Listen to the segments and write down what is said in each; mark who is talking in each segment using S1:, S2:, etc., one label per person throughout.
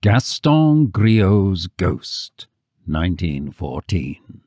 S1: Gaston Grillot's Ghost, 1914.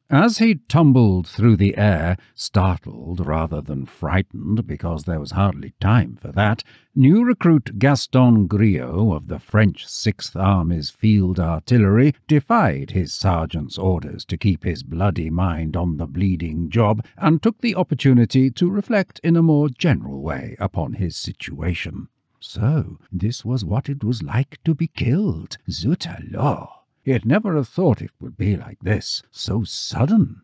S1: As he tumbled through the air, startled rather than frightened, because there was hardly time for that, new recruit Gaston Grillot of the French Sixth Army's Field Artillery defied his sergeant's orders to keep his bloody mind on the bleeding job, and took the opportunity to reflect in a more general way upon his situation. So, this was what it was like to be killed. Zut alors! He'd never have thought it would be like this, so sudden.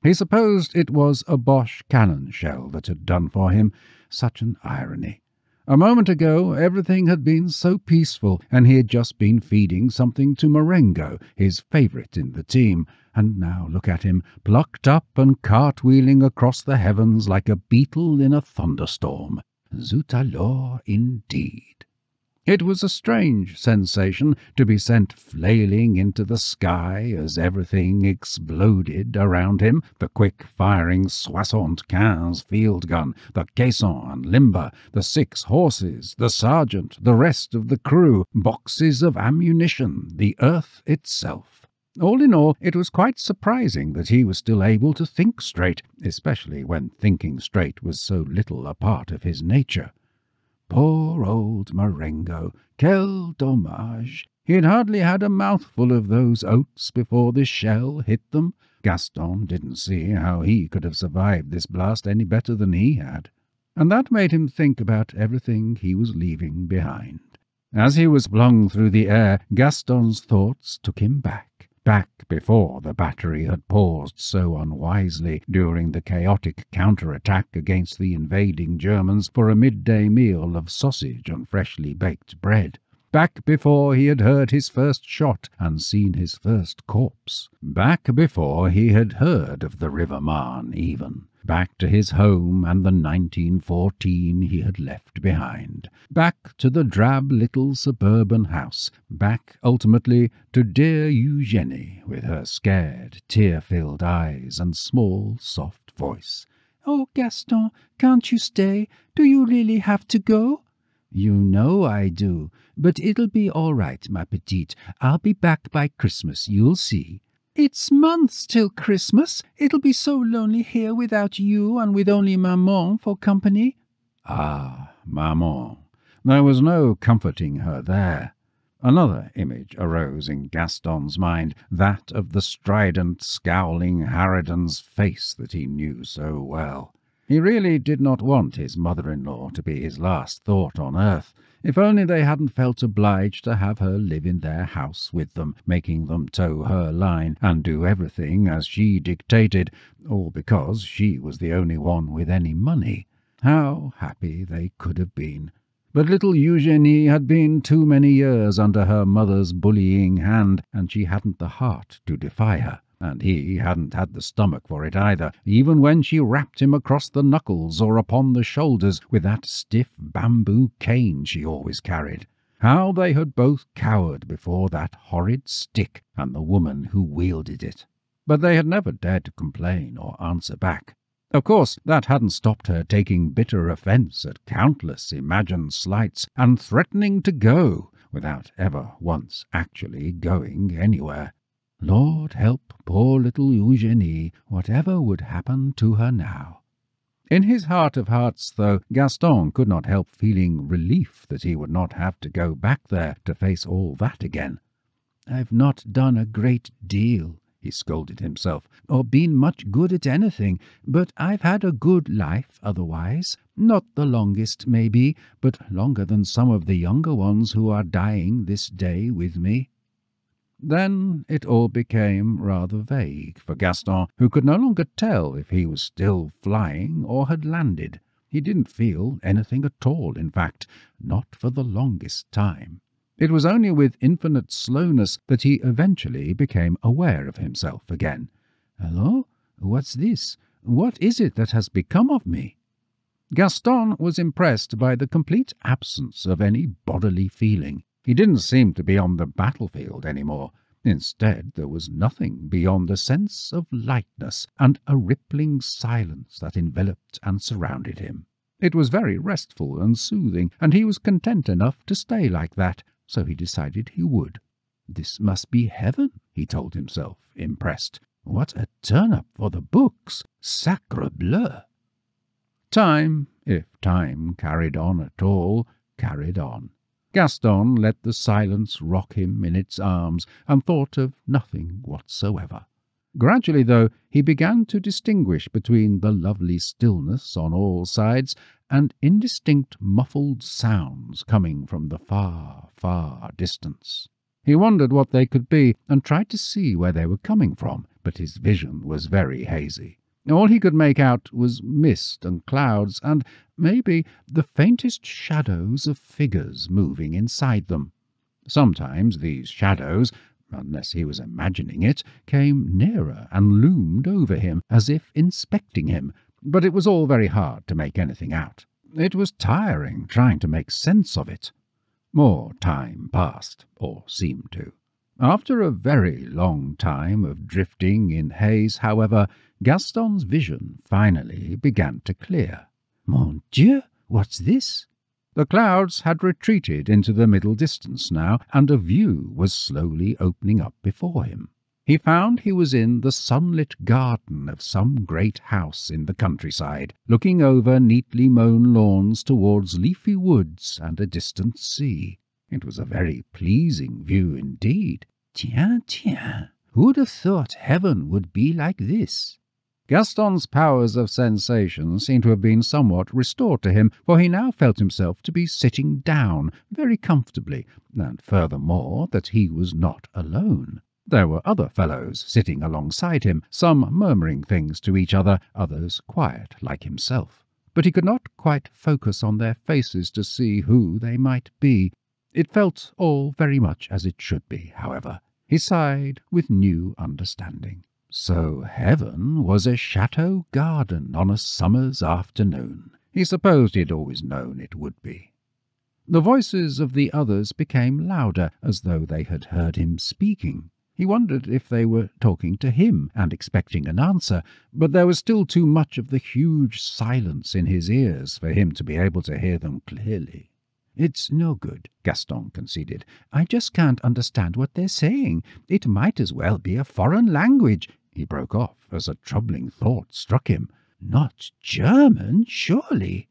S1: He supposed it was a Boche cannon shell that had done for him. Such an irony. A moment ago everything had been so peaceful, and he had just been feeding something to Marengo, his favourite in the team, and now look at him, plucked up and cartwheeling across the heavens like a beetle in a thunderstorm. Zut alors, indeed. It was a strange sensation to be sent flailing into the sky as everything exploded around him, the quick-firing 75 field gun, the caisson and limber, the 6 horses, the sergeant, the rest of the crew, boxes of ammunition, the earth itself. All in all, it was quite surprising that he was still able to think straight, especially when thinking straight was so little a part of his nature. Poor old Marengo, quel dommage! He had hardly had a mouthful of those oats before the shell hit them. Gaston didn't see how he could have survived this blast any better than he had. And that made him think about everything he was leaving behind. As he was flung through the air, Gaston's thoughts took him back before the battery had paused so unwisely during the chaotic counter-attack against the invading Germans for a midday meal of sausage and freshly baked bread. Back before he had heard his first shot and seen his first corpse. Back before he had heard of the River Marne, even. Back to his home and the 1914 he had left behind. Back to the drab little suburban house. Back, ultimately, to dear Eugenie, with her scared, tear-filled eyes and small, soft voice. "Oh, Gaston, can't you stay? Do you really have to go?" "You know I do. But it'll be all right, ma petite. I'll be back by Christmas, you'll see." "It's months till Christmas. It'll be so lonely here without you and with only Maman for company." Ah, Maman. There was no comforting her there. Another image arose in Gaston's mind, that of the strident, scowling harridan's face that he knew so well. He really did not want his mother-in-law to be his last thought on earth. If only they hadn't felt obliged to have her live in their house with them, making them toe her line and do everything as she dictated, all because she was the only one with any money. How happy they could have been. But little Eugenie had been too many years under her mother's bullying hand, and she hadn't the heart to defy her. And he hadn't had the stomach for it either, even when she rapped him across the knuckles or upon the shoulders with that stiff bamboo cane she always carried. How they had both cowered before that horrid stick and the woman who wielded it. But they had never dared to complain or answer back. Of course, that hadn't stopped her taking bitter offence at countless imagined slights and threatening to go, without ever once actually going anywhere. Lord help poor little Eugenie, whatever would happen to her now. In his heart of hearts, though, Gaston could not help feeling relief that he would not have to go back there to face all that again. "I've not done a great deal," he scolded himself, "or been much good at anything, but I've had a good life otherwise. Not the longest, maybe, but longer than some of the younger ones who are dying this day with me." Then it all became rather vague for Gaston, who could no longer tell if he was still flying or had landed. He didn't feel anything at all, in fact, not for the longest time. It was only with infinite slowness that he eventually became aware of himself again. "Hello? What's this? What is it that has become of me?" Gaston was impressed by the complete absence of any bodily feeling. He didn't seem to be on the battlefield any more. Instead, there was nothing beyond a sense of lightness and a rippling silence that enveloped and surrounded him. It was very restful and soothing, and he was content enough to stay like that, so he decided he would. This must be heaven, he told himself, impressed. What a turn-up for the books! Sacre bleu! Time, if time carried on at all, carried on. Gaston let the silence rock him in its arms and thought of nothing whatsoever. Gradually, though, he began to distinguish between the lovely stillness on all sides and indistinct muffled sounds coming from the far, far distance. He wondered what they could be and tried to see where they were coming from, but his vision was very hazy. All he could make out was mist and clouds and, maybe, the faintest shadows of figures moving inside them. Sometimes these shadows, unless he was imagining it, came nearer and loomed over him, as if inspecting him, but it was all very hard to make anything out. It was tiring trying to make sense of it. More time passed, or seemed to. After a very long time of drifting in haze, however, Gaston's vision finally began to clear. Mon Dieu, what's this? The clouds had retreated into the middle distance now, and a view was slowly opening up before him. He found he was in the sunlit garden of some great house in the countryside, looking over neatly mown lawns towards leafy woods and a distant sea. It was a very pleasing view indeed. Tiens, who'd have thought heaven would be like this? Gaston's powers of sensation seemed to have been somewhat restored to him, for he now felt himself to be sitting down very comfortably, and furthermore that he was not alone. There were other fellows sitting alongside him, some murmuring things to each other, others quiet like himself. But he could not quite focus on their faces to see who they might be. It felt all very much as it should be, however. He sighed with new understanding. So heaven was a chateau garden on a summer's afternoon. He supposed he had always known it would be. The voices of the others became louder, as though they had heard him speaking. He wondered if they were talking to him and expecting an answer, but there was still too much of the huge silence in his ears for him to be able to hear them clearly. "It's no good," Gaston conceded. "I just can't understand what they're saying. It might as well be a foreign language." He broke off as a troubling thought struck him. Not German, surely?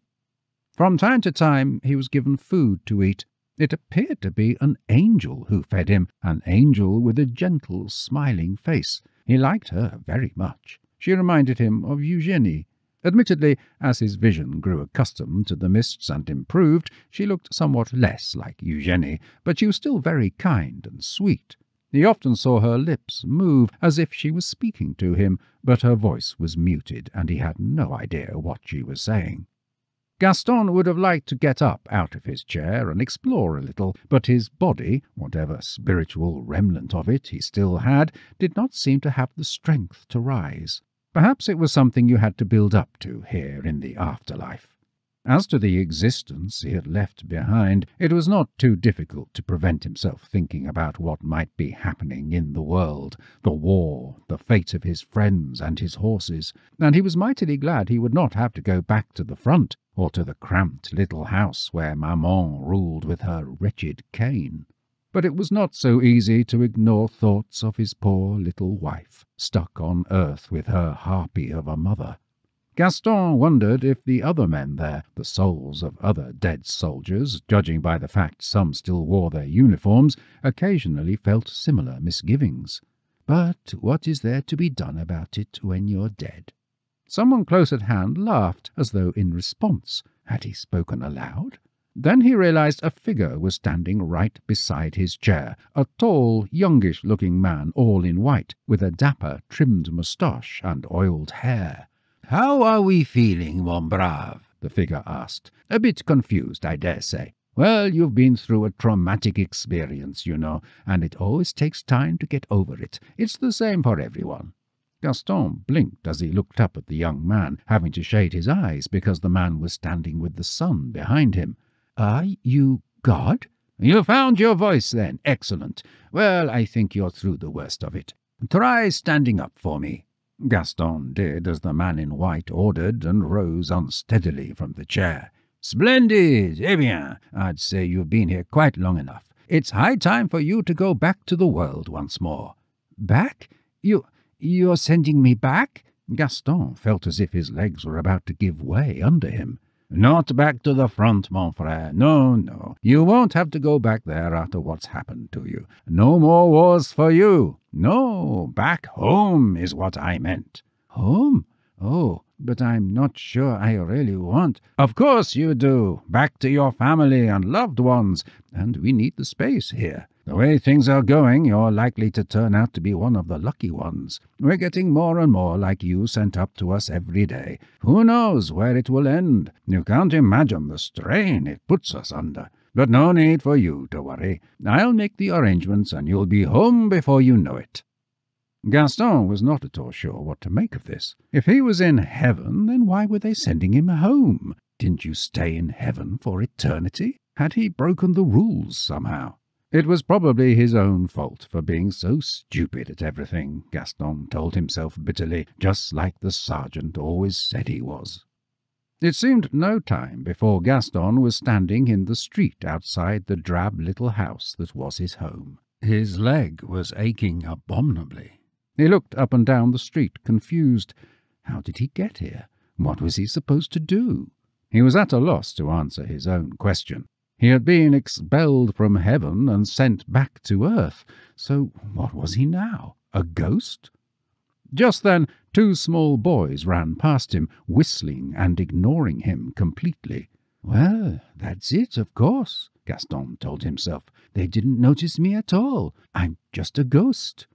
S1: From time to time he was given food to eat. It appeared to be an angel who fed him, an angel with a gentle, smiling face. He liked her very much. She reminded him of Eugenie. Admittedly, as his vision grew accustomed to the mists and improved, she looked somewhat less like Eugenie, but she was still very kind and sweet. He often saw her lips move as if she was speaking to him, but her voice was muted, and he had no idea what she was saying. Gaston would have liked to get up out of his chair and explore a little, but his body, whatever spiritual remnant of it he still had, did not seem to have the strength to rise. Perhaps it was something you had to build up to here in the afterlife. As to the existence he had left behind, it was not too difficult to prevent himself thinking about what might be happening in the world, the war, the fate of his friends and his horses, and he was mightily glad he would not have to go back to the front, or to the cramped little house where Maman ruled with her wretched cane. But it was not so easy to ignore thoughts of his poor little wife, stuck on earth with her harpy of a mother. Gaston wondered if the other men there, the souls of other dead soldiers, judging by the fact some still wore their uniforms, occasionally felt similar misgivings. But what is there to be done about it when you're dead? Someone close at hand laughed, as though in response. Had he spoken aloud? Then he realized a figure was standing right beside his chair, a tall, youngish-looking man all in white, with a dapper, trimmed moustache and oiled hair. "How are we feeling, mon brave?" the figure asked. "A bit confused, I dare say. Well, you've been through a traumatic experience, you know, and it always takes time to get over it. It's the same for everyone." Gaston blinked as he looked up at the young man, having to shade his eyes because the man was standing with the sun behind him. "Are you God?" "You found your voice, then. Excellent. Well, I think you're through the worst of it. Try standing up for me." Gaston did as the man in white ordered and rose unsteadily from the chair. "Splendid! Eh bien, I'd say you've been here quite long enough. It's high time for you to go back to the world once more." "Back? You're sending me back?" Gaston felt as if his legs were about to give way under him. "Not back to the front, mon frère. No, no. You won't have to go back there after what's happened to you. No more wars for you. No, back home is what I meant." "Home? Oh, but I'm not sure I really want—" "Of course you do. Back to your family and loved ones. And we need the space here. The way things are going, you're likely to turn out to be one of the lucky ones. We're getting more and more like you sent up to us every day. Who knows where it will end? You can't imagine the strain it puts us under. But no need for you to worry. I'll make the arrangements and you'll be home before you know it." Gaston was not at all sure what to make of this. If he was in heaven, then why were they sending him home? Didn't you stay in heaven for eternity? Had he broken the rules somehow? It was probably his own fault for being so stupid at everything, Gaston told himself bitterly, just like the sergeant always said he was. It seemed no time before Gaston was standing in the street outside the drab little house that was his home. His leg was aching abominably. He looked up and down the street, confused. How did he get here? What was he supposed to do? He was at a loss to answer his own question. He had been expelled from heaven and sent back to earth. So what was he now? A ghost? Just then 2 small boys ran past him, whistling and ignoring him completely. "Well, that's it, of course," Gaston told himself. "They didn't notice me at all. I'm just a ghost."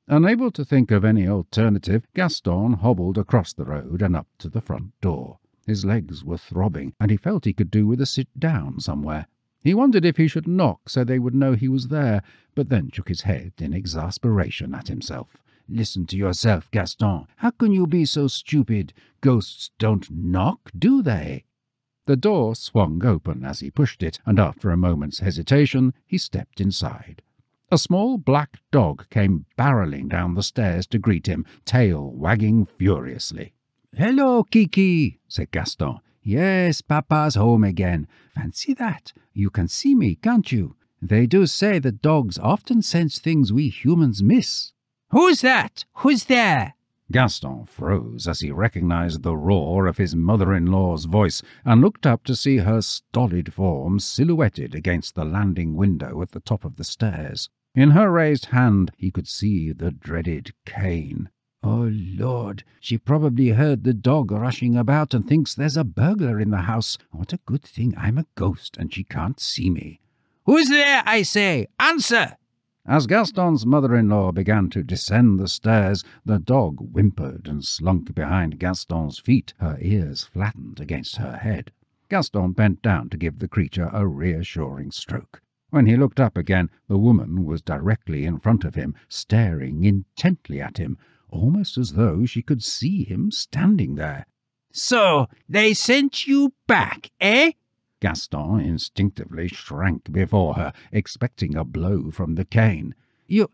S1: Unable to think of any alternative, Gaston hobbled across the road and up to the front door. His legs were throbbing, and he felt he could do with a sit-down somewhere. He wondered if he should knock so they would know he was there, but then shook his head in exasperation at himself. "Listen to yourself, Gaston. How can you be so stupid? Ghosts don't knock, do they?" The door swung open as he pushed it, and after a moment's hesitation, he stepped inside. A small black dog came barreling down the stairs to greet him, tail wagging furiously. "Hello, Kiki," said Gaston. "Yes, Papa's home again. Fancy that. You can see me, can't you? They do say that dogs often sense things we humans miss." "Who's that? Who's there?" Gaston froze as he recognized the roar of his mother-in-law's voice and looked up to see her stolid form silhouetted against the landing window at the top of the stairs. In her raised hand he could see the dreaded cane. "Oh, Lord, she probably heard the dog rushing about and thinks there's a burglar in the house. What a good thing I'm a ghost and she can't see me." "Who's there, I say? Answer!" As Gaston's mother-in-law began to descend the stairs, the dog whimpered and slunk behind Gaston's feet, her ears flattened against her head. Gaston bent down to give the creature a reassuring stroke. When he looked up again, the woman was directly in front of him, staring intently at him, almost as though she could see him standing there. "So, they sent you back, eh?" Gaston instinctively shrank before her, expecting a blow from the cane. You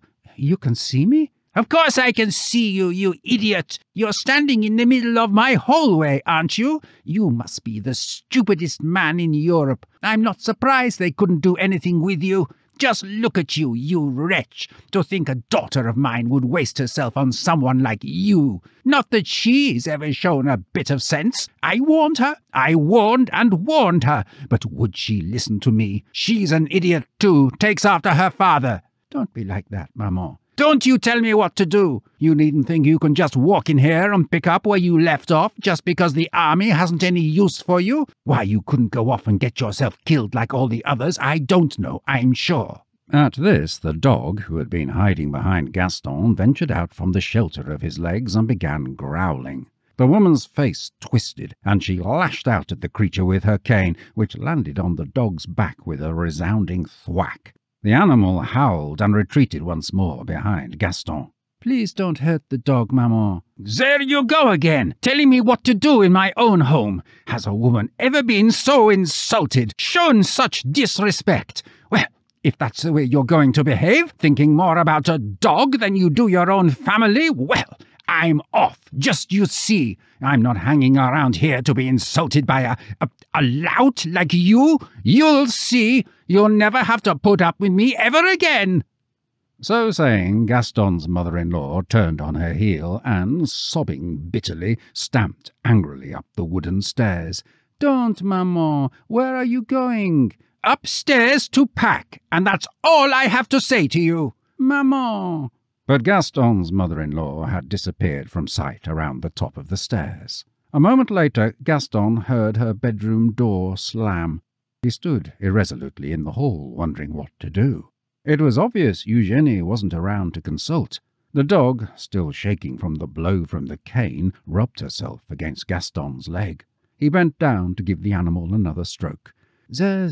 S1: can see me?" "Of course I can see you, you idiot! You're standing in the middle of my hallway, aren't you? You must be the stupidest man in Europe. I'm not surprised they couldn't do anything with you. Just look at you, you wretch! To think a daughter of mine would waste herself on someone like you. Not that she's ever shown a bit of sense. I warned her. I warned and warned her. But would she listen to me? She's an idiot too, takes after her father." "Don't be like that, Maman." "Don't you tell me what to do. You needn't think you can just walk in here and pick up where you left off just because the army hasn't any use for you. Why you couldn't go off and get yourself killed like all the others, I don't know, I'm sure." At this, the dog, who had been hiding behind Gaston, ventured out from the shelter of his legs and began growling. The woman's face twisted, and she lashed out at the creature with her cane, which landed on the dog's back with a resounding thwack. The animal howled and retreated once more behind Gaston. "Please don't hurt the dog, Maman." "There you go again, telling me what to do in my own home. Has a woman ever been so insulted, shown such disrespect? Well, if that's the way you're going to behave, thinking more about a dog than you do your own family, well, I'm off, just you see. I'm not hanging around here to be insulted by a lout like you. You'll see. You'll never have to put up with me ever again." So saying, Gaston's mother-in-law turned on her heel and, sobbing bitterly, stamped angrily up the wooden stairs. "Don't, maman. Where are you going?" "Upstairs to pack, and that's all I have to say to you." "Maman." But Gaston's mother-in-law had disappeared from sight around the top of the stairs. A moment later, Gaston heard her bedroom door slam. He stood irresolutely in the hall, wondering what to do. It was obvious Eugenie wasn't around to consult. The dog, still shaking from the blow from the cane, rubbed herself against Gaston's leg. He bent down to give the animal another stroke. "There,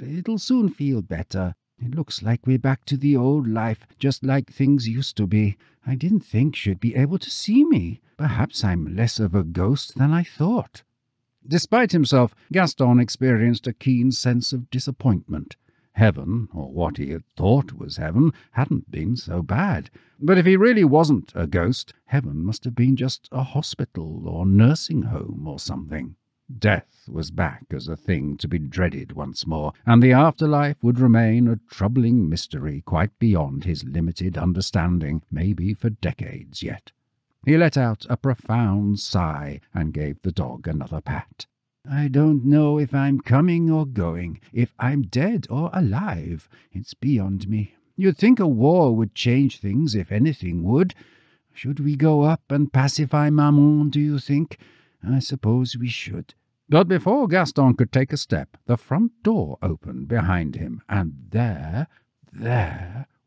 S1: it'll soon feel better. It looks like we're back to the old life, just like things used to be. I didn't think she'd be able to see me. Perhaps I'm less of a ghost than I thought." Despite himself, Gaston experienced a keen sense of disappointment. Heaven, or what he had thought was heaven, hadn't been so bad. But if he really wasn't a ghost, heaven must have been just a hospital or nursing home or something. Death was back as a thing to be dreaded once more, and the afterlife would remain a troubling mystery quite beyond his limited understanding, maybe for decades yet. He let out a profound sigh and gave the dog another pat. "I don't know if I'm coming or going, if I'm dead or alive. It's beyond me. You'd think a war would change things, if anything would. Should we go up and pacify Maman, do you think? I suppose we should." But before Gaston could take a step, the front door opened behind him, and there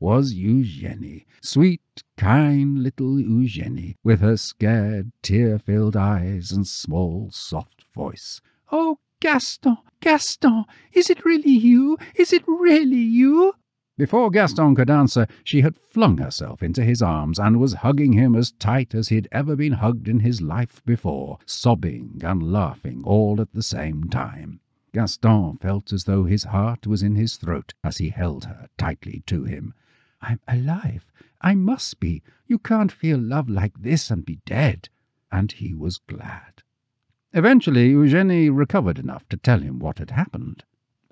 S1: was Eugenie, sweet, kind little Eugenie, with her scared, tear-filled eyes and small, soft voice. "Oh, Gaston, Gaston, is it really you? Is it really you?" Before Gaston could answer, she had flung herself into his arms and was hugging him as tight as he'd ever been hugged in his life before, sobbing and laughing all at the same time. Gaston felt as though his heart was in his throat as he held her tightly to him. "I'm alive. I must be. You can't feel love like this and be dead." And he was glad. Eventually, Eugenie recovered enough to tell him what had happened.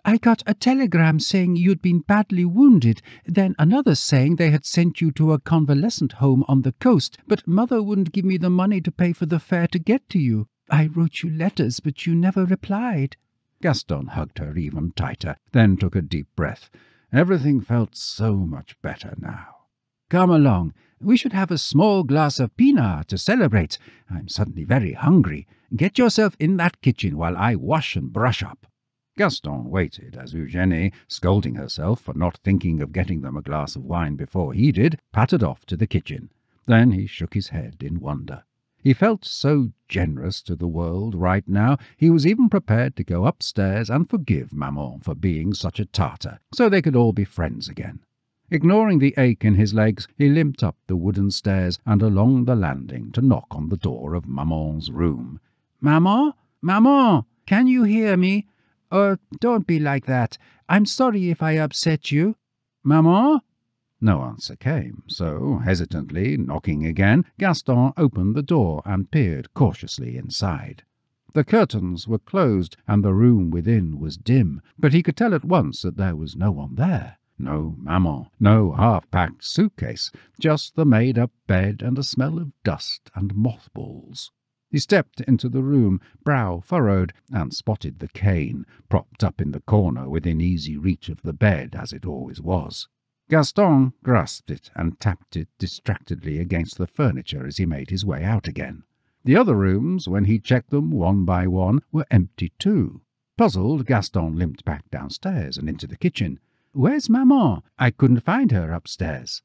S1: "I got a telegram saying you'd been badly wounded, then another saying they had sent you to a convalescent home on the coast, but Mother wouldn't give me the money to pay for the fare to get to you. I wrote you letters, but you never replied." Gaston hugged her even tighter, then took a deep breath. Everything felt so much better now. "Come along. We should have a small glass of pinard to celebrate. I'm suddenly very hungry. Get yourself in that kitchen while I wash and brush up." Gaston waited as Eugenie, scolding herself for not thinking of getting them a glass of wine before he did, pattered off to the kitchen. Then he shook his head in wonder. He felt so generous to the world right now, he was even prepared to go upstairs and forgive Maman for being such a Tartar, so they could all be friends again. Ignoring the ache in his legs, he limped up the wooden stairs and along the landing to knock on the door of Maman's room. "Maman? Maman, can you hear me? Oh, don't be like that. I'm sorry if I upset you. Maman?" No answer came, so, hesitantly, knocking again, Gaston opened the door and peered cautiously inside. The curtains were closed, and the room within was dim, but he could tell at once that there was no one there. No Maman, no half-packed suitcase, just the made-up bed and a smell of dust and mothballs. He stepped into the room, brow furrowed, and spotted the cane, propped up in the corner within easy reach of the bed, as it always was. Gaston grasped it and tapped it distractedly against the furniture as he made his way out again. The other rooms, when he checked them one by one, were empty too. Puzzled, Gaston limped back downstairs and into the kitchen. "Where's Maman? I couldn't find her upstairs."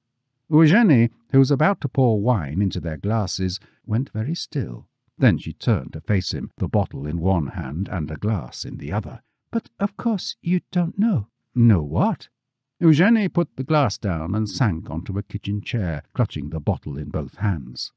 S1: Eugenie, who was about to pour wine into their glasses, went very still. Then she turned to face him, the bottle in one hand and a glass in the other. "But of course you don't know." "Know what?" Eugenie put the glass down and sank onto a kitchen chair, clutching the bottle in both hands.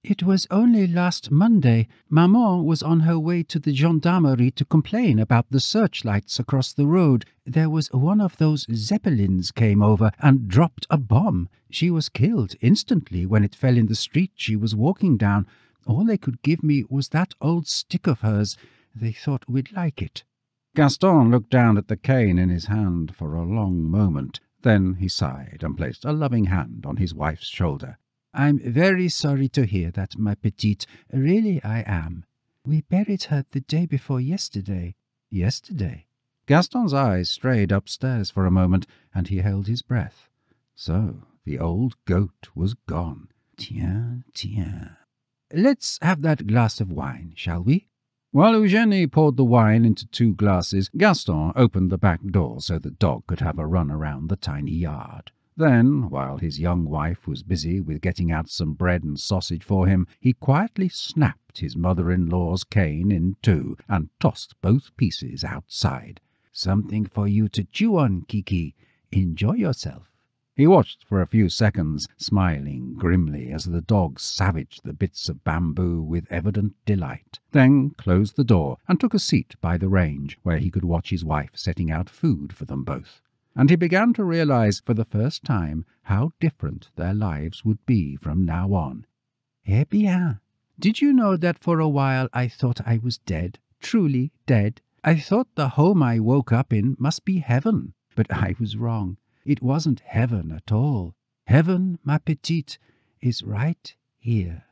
S1: It was only last Monday. Maman was on her way to the gendarmerie to complain about the searchlights across the road. There was one of those Zeppelins came over and dropped a bomb. She was killed instantly when it fell in the street she was walking down. All they could give me was that old stick of hers. They thought we'd like it." Gaston looked down at the cane in his hand for a long moment. Then he sighed and placed a loving hand on his wife's shoulder. "I'm very sorry to hear that, my petite. Really I am. We buried her the day before yesterday." "Yesterday?" Gaston's eyes strayed upstairs for a moment, and he held his breath. So the old goat was gone. Tiens, tiens. "Let's have that glass of wine, shall we?" While Eugenie poured the wine into 2 glasses, Gaston opened the back door so the dog could have a run around the tiny yard. Then, while his young wife was busy with getting out some bread and sausage for him, he quietly snapped his mother-in-law's cane in 2 and tossed both pieces outside. "Something for you to chew on, Kiki. Enjoy yourself." He watched for a few seconds, smiling grimly as the dog savaged the bits of bamboo with evident delight, then closed the door and took a seat by the range where he could watch his wife setting out food for them both. And he began to realize for the first time how different their lives would be from now on. "Eh bien, did you know that for a while I thought I was dead, truly dead? I thought the home I woke up in must be heaven, but I was wrong. It wasn't heaven at all. Heaven, ma petite, is right here."